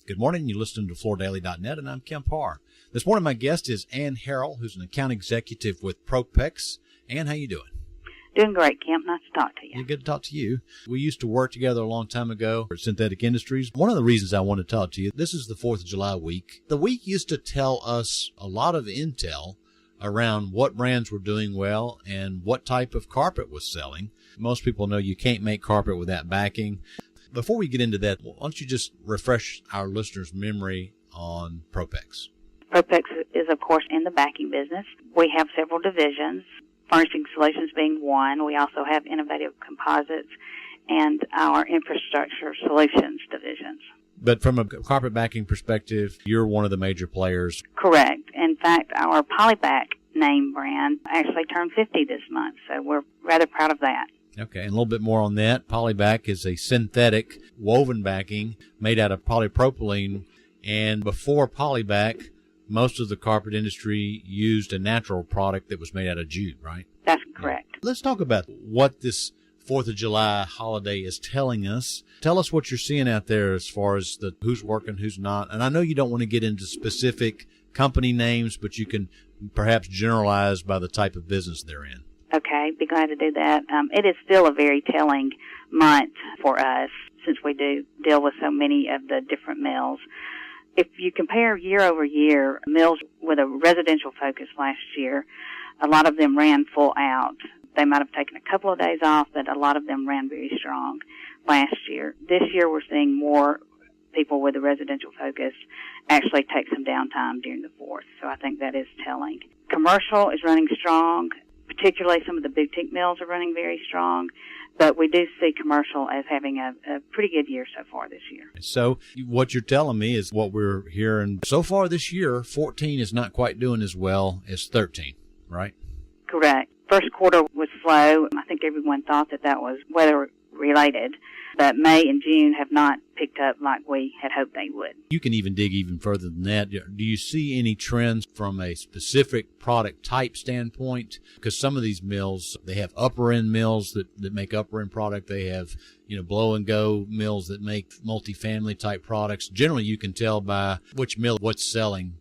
Good morning. You're listening to FloorDaily.net, and I'm Kemp Harr. This morning, my guest is Harrell, who's an account executive with Propex. Ann, how you doing? Doing great, Kemp. Nice to talk to you. Yeah, good to talk to you. We used to work together a long time ago at Synthetic Industries. One of the reasons I want to talk to you, this is the 4th of July week. The week used to tell us a lot of intel around what brands were doing well and what type of carpet was selling. Most people know you can't make carpet without backing. Before we get into that, why don't you just refresh our listeners' memory on Propex? Propex is, of course, in the backing business. We have several divisions, Furnishing Solutions being one. We also have Innovative Composites and our Infrastructure Solutions divisions. But from a carpet backing perspective, you're one of the major players. Correct. In fact, our Polyback name brand actually turned 50 this month, so we're rather proud of that. Okay, and a little bit more on that. Polyback is a synthetic woven backing made out of polypropylene, and before Polyback, most of the carpet industry used a natural product that was made out of jute, right? That's correct. Let's talk about what this 4th of July holiday is telling us. Tell us what you're seeing out there as far as who's working, who's not. And I know you don't want to get into specific company names, but you can perhaps generalize by the type of business they're in. Okay, be glad to do that. It is still a very telling month for us since we do deal with so many of the different mills. If you compare year over year, mills with a residential focus last year, a lot of them ran full out. They might have taken a couple of days off, but a lot of them ran very strong last year. This year we're seeing more people with a residential focus actually take some downtime during the 4th, so I think that is telling. Commercial is running strong. Particularly some of the boutique mills are running very strong, but we do see commercial as having a pretty good year so far this year. So what you're telling me is what we're hearing so far this year, 14 is not quite doing as well as 13, right? Correct. First quarter was slow. I think everyone thought that was weather-related, but May and June have not picked up like we had hoped they would. You can even dig even further than that. Do you see any trends from a specific product type standpoint? Because some of these mills, they have upper-end mills that make upper-end product. They have, blow-and-go mills that make multifamily type products. Generally, you can tell by which mill what's selling.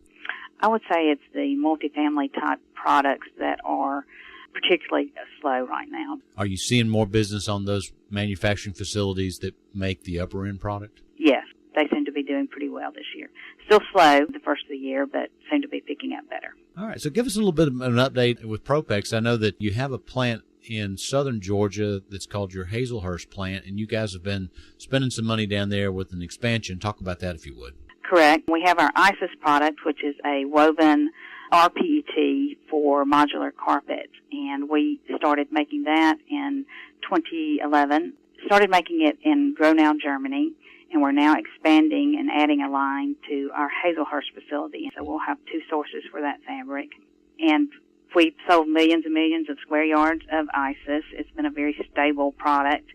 I would say it's the multifamily type products that are particularly slow right now. Are you seeing more business on those manufacturing facilities that make the upper end product? Yes, they seem to be doing pretty well this year. Still slow the first of the year, but seem to be picking up better. All right, so give us a little bit of an update with Propex. I know that you have a plant in southern Georgia that's called your Hazelhurst plant, and you guys have been spending some money down there with an expansion. Talk about that if you would. Correct. We have our ISIS product, which is a woven RPET for modular carpet, and we started making that in 2011. Started making it in Gronau, Germany, and we're now expanding and adding a line to our Hazelhurst facility. So we'll have 2 sources for that fabric. And we've sold millions and millions of square yards of ISIS. It's been a very stable product.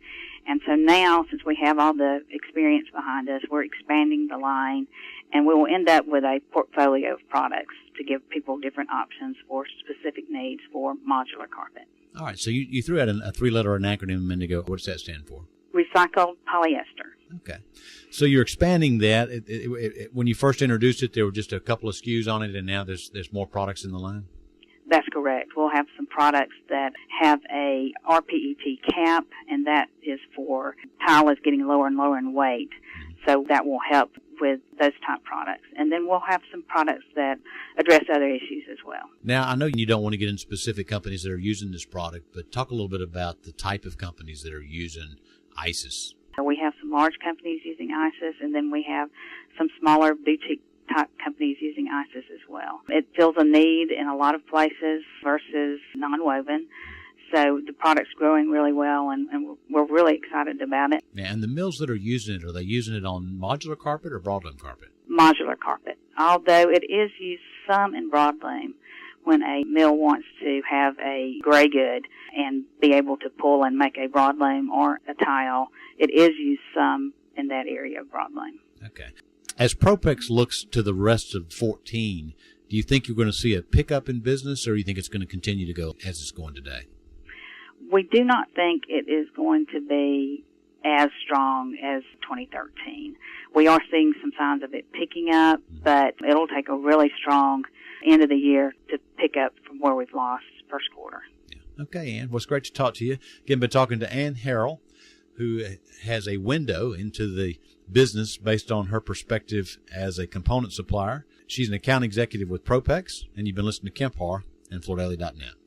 And so now, since we have all the experience behind us, we're expanding the line, and we will end up with a portfolio of products to give people different options for specific needs for modular carpet. All right, so you threw out a 3-letter acronym a minute ago. What does that stand for? Recycled polyester. Okay. So you're expanding that. When you first introduced it, there were just a couple of SKUs on it, and now there's more products in the line? That's correct. We'll have some products that have a RPET cap, and that is for tile is getting lower and lower in weight. So that will help with those type products. And then we'll have some products that address other issues as well. Now, I know you don't want to get into specific companies that are using this product, but talk a little bit about the type of companies that are using ISIS. We have some large companies using ISIS, and then we have some smaller boutique type companies using ISIS as well. It fills a need in a lot of places versus non-woven. So the product's growing really well, and we're really excited about it. Yeah, and the mills that are using it, are they using it on modular carpet or broadloom carpet? Modular carpet, although it is used some in broadloom when a mill wants to have a gray good and be able to pull and make a broadloom or a tile. It is used some in that area of broadloom. Okay. As Propex looks to the rest of 14, do you think you're going to see a pickup in business, or do you think it's going to continue to go as it's going today? We do not think it is going to be as strong as 2013. We are seeing some signs of it picking up, but it'll take a really strong end of the year to pick up from where we've lost first quarter. Yeah. Okay, Ann. Well, it's great to talk to you. Again, been talking to Ann Harrell, who has a window into the business based on her perspective as a component supplier. She's an account executive with Propex, and you've been listening to Kemp Harr and FloorDaily.net.